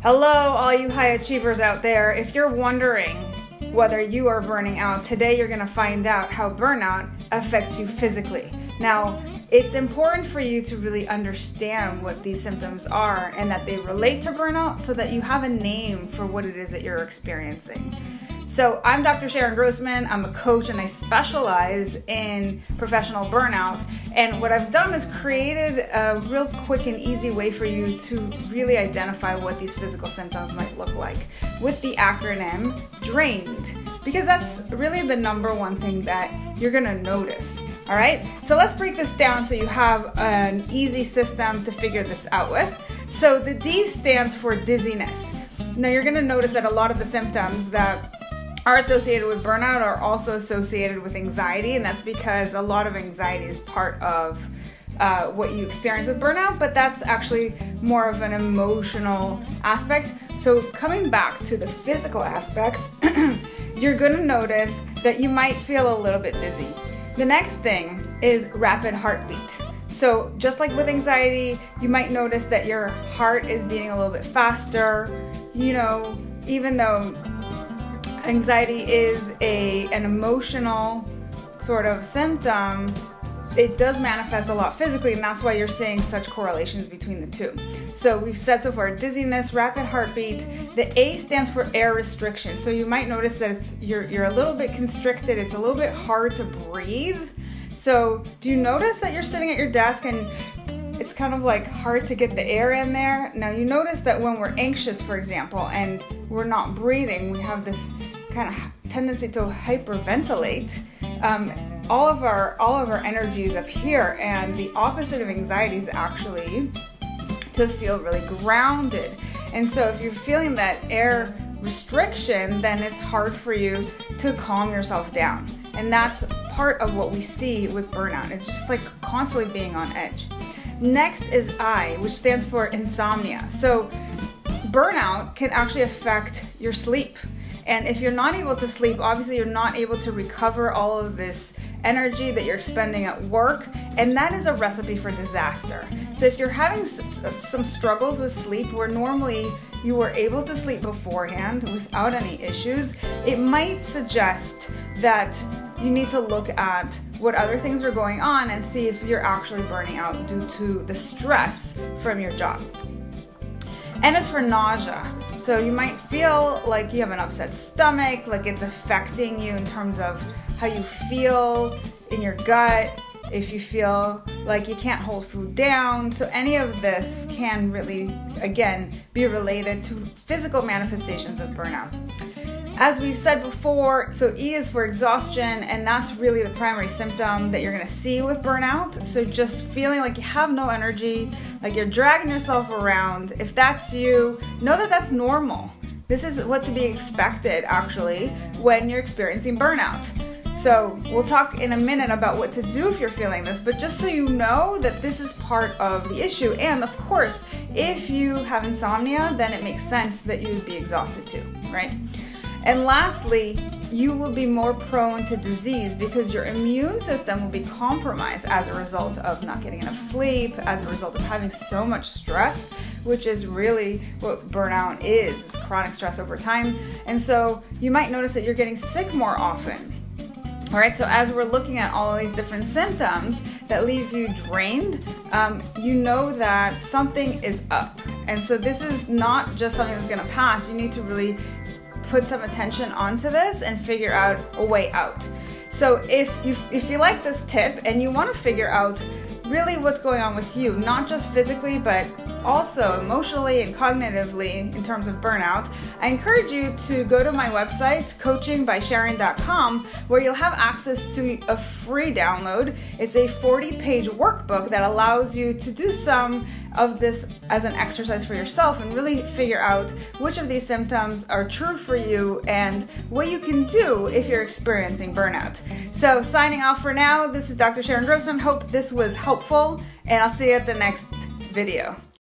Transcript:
Hello, all you high achievers out there. If you're wondering whether you are burning out, today you're going to find out how burnout affects you physically. Now, it's important for you to really understand what these symptoms are and that they relate to burnout so that you have a name for what it is that you're experiencing. So I'm Dr. Sharon Grossman. I'm a coach and I specialize in professional burnout. And what I've done is created a real quick and easy way for you to really identify what these physical symptoms might look like with the acronym DRAINED, because that's really the number one thing that you're going to notice. All right, so let's break this down so you have an easy system to figure this out with. So the D stands for dizziness. Now you're going to notice that a lot of the symptoms that are associated with burnout are also associated with anxiety, and that's because a lot of anxiety is part of what you experience with burnout, but that's actually more of an emotional aspect. So coming back to the physical aspects, you're going to notice that you might feel a little bit dizzy. The next thing is rapid heartbeat. So just like with anxiety, you might notice that your heart is beating a little bit faster. You know, even though anxiety is an emotional sort of symptom, it does manifest a lot physically, and that's why you're seeing such correlations between the two. So we've said so far dizziness, rapid heartbeat. The A stands for air restriction. So you might notice that you're a little bit constricted. It's a little bit hard to breathe. So do you notice that you're sitting at your desk and it's kind of like hard to get the air in there? Now you notice that when we're anxious, for example, and we're not breathing, we have this kind of tendency to hyperventilate. All of our energy is up here, and the opposite of anxiety is actually to feel really grounded. And so if you're feeling that air restriction, then it's hard for you to calm yourself down. And that's part of what we see with burnout. It's just like constantly being on edge. Next is I, which stands for insomnia. So burnout can actually affect your sleep. And if you're not able to sleep, obviously you're not able to recover all of this energy that you're expending at work, and that is a recipe for disaster. So if you're having some struggles with sleep where normally you were able to sleep beforehand without any issues, it might suggest that you need to look at what other things are going on and see if you're actually burning out due to the stress from your job. And it's for nausea. So you might feel like you have an upset stomach, like it's affecting you in terms of how you feel in your gut, if you feel like you can't hold food down. So any of this can really, again, be related to physical manifestations of burnout. As we've said before, so E is for exhaustion, and that's really the primary symptom that you're going to see with burnout. So just feeling like you have no energy, like you're dragging yourself around. If that's you, know that that's normal. This is what to be expected, actually, when you're experiencing burnout. So we'll talk in a minute about what to do if you're feeling this, but just so you know that this is part of the issue. And of course, if you have insomnia, then it makes sense that you would be exhausted too, right? And lastly, you will be more prone to disease because your immune system will be compromised as a result of not getting enough sleep, as a result of having so much stress, which is really what burnout is. It's chronic stress over time. And so you might notice that you're getting sick more often. All right, so as we're looking at all of these different symptoms that leave you drained, you know that something is up. And so this is not just something that's gonna pass. You need to really put some attention onto this and figure out a way out. So if you like this tip and you want to figure out really what's going on with you, not just physically, but also emotionally and cognitively in terms of burnout, I encourage you to go to my website, coachingbysharon.com, where you'll have access to a free download. It's a 40-page workbook that allows you to do some of this as an exercise for yourself and really figure out which of these symptoms are true for you and what you can do if you're experiencing burnout. So signing off for now, this is Dr. Sharon Grossman. Hope this was helpful, and I'll see you at the next video.